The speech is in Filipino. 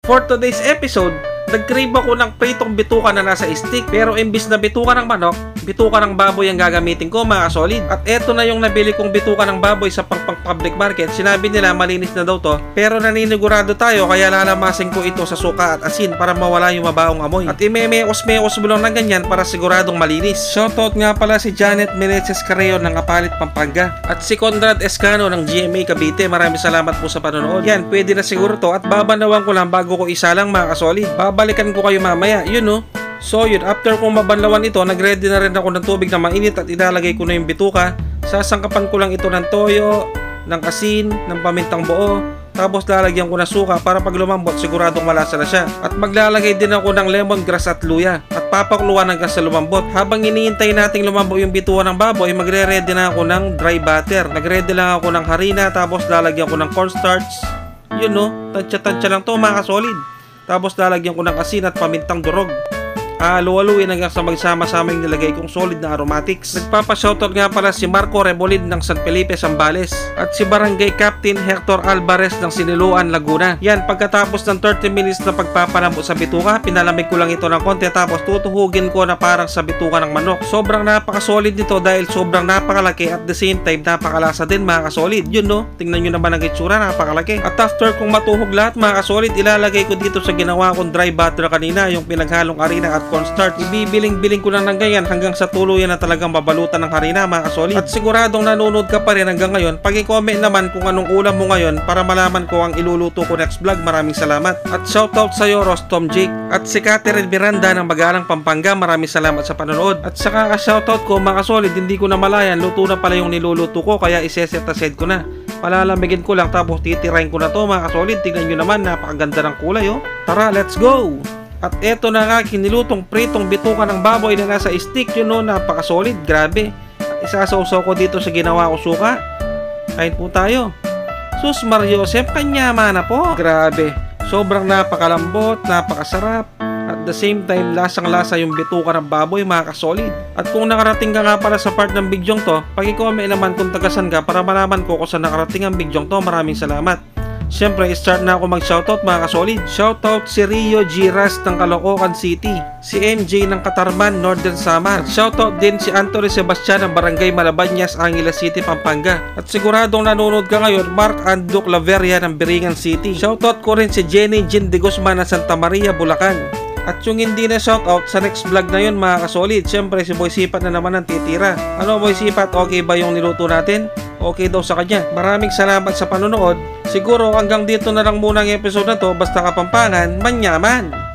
For today's episode, nag-crave ako ng pritong bituka na nasa stick, pero imbis na bituka ng manok, bituka ng baboy ang gagamitin ko mga solid. At eto na yung nabili kong bituka ng baboy sa public market. Sinabi nila malinis na daw to, pero naninigurado tayo kaya lalamasin ko ito sa suka at asin para mawala yung mabaong amoy. At imemeos-meos mo lang ng ganyan para siguradong malinis. Shoutout nga pala si Janet Meneses Carreo ng Apalit, Pampanga. At si Conrad Escano ng GMA Cavite. Maraming salamat po sa panonood. Yan, pwede na siguro to at babanawan ko lang bago ko isalang mga solid. Babalikan ko kayo mamaya, yun no. So yun, after kong mabanlawan ito, nagready na rin ako ng tubig na mainit at ilalagay ko na yung bituka. Sasangkapan ko lang ito ng toyo, ng asin, ng pamintang buo. Tapos lalagyan ko ng suka para pag lumambot siguradong malasa na siya. At maglalagay din ako ng lemongrass at luya. At papakuluan hanggang sa lumambot. Habang iniintay nating lumambot yung bituka ng baboy, magre-ready na ako ng dry butter. Nagready lang ako ng harina, tapos lalagyan ko ng cornstarch. Yun no, tansya-tansya lang to mga solid. Tapos lalagyan ko ng asin at pamintang durog. Halu-haluin hanggang sa magsama-sama yung nilagay kong solid na aromatics. Nagpapa-shoutout nga pala si Marco Rebolin ng San Felipe, Zambales. At si Barangay Captain Hector Alvarez ng Siniluan, Laguna. Yan, pagkatapos ng 30 minutes na pagpapalambo sa bituka, pinalamig ko lang ito ng konti tapos tutuhugin ko na parang sa bituka ng manok. Sobrang napaka-solid nito dahil sobrang napakalaki at the same time napakalasa din mga kasolid. Yun no, tingnan nyo naman ang itsura, napakalaki. At after kong matuhog lahat mga kasolid, ilalagay ko dito sa ginawa kong dry butter kanina, yung pinaghalong harina at cornstarch. Ibibiling-biling ko lang ng ganyan hanggang sa tuluyan na talagang babalutan ng harina mga kasolid. At siguradong nanonood ka pa rin hanggang ngayon, pag-i-comment naman kung anong ulam mo ngayon para malaman ko ang iluluto ko next vlog. Maraming salamat. At shoutout sa iyo Rostom Jake. At si Catherine Miranda ng Magalang, Pampanga. Maraming salamat sa panonood. At saka ka-shoutout ko mga kasolid, hindi ko na malayan, luto na pala yung niluluto ko kaya iseset aside ko na. Palalamigin ko lang tapos titirahin ko na to mga kasolid. Tingnan nyo naman, napakaganda ng kulay oh. Tara, let's go! At eto na nga, kinilutong pritong bituka ng baboy na nasa stick. Yun no, napaka-solid, grabe. At isasawsaw ko dito sa ginawa ko suka. Kain po tayo. Sus Mariosep, kanyama na po. Grabe, sobrang napakalambot, napakasarap. At the same time, lasang-lasa yung bituka ng baboy mga kasolid. At kung nakarating ka nga pala sa part ng bidyong to, pag-i-comment naman kung tagasan ka para malaman ko kung saan nakarating ang bidyong to. Maraming salamat. Siyempre, start na ako mag-shoutout mga kasolid. Shoutout si Rio Giras ng Caloocan City, si MJ ng Katarman, Northern Samar. Shoutout din si Anthony Sebastian ng Barangay Malabanyas, Angeles City, Pampanga. At siguradong nanonood ka ngayon, Mark Anduc Laveria ng Biringan City. Shoutout ko rin si Jenny Jean de Guzman ng Santa Maria, Bulacan. At yung hindi na shoutout sa next vlog na yun mga kasolid, siyempre si Boy Sipat na naman ang titira. Ano Boy Sipat, okay ba yung niluto natin? Okay daw sa kanya. Maraming salamat sa panonood. Siguro hanggang dito na lang muna ang episode na to. Basta Kapampangan, manyaman!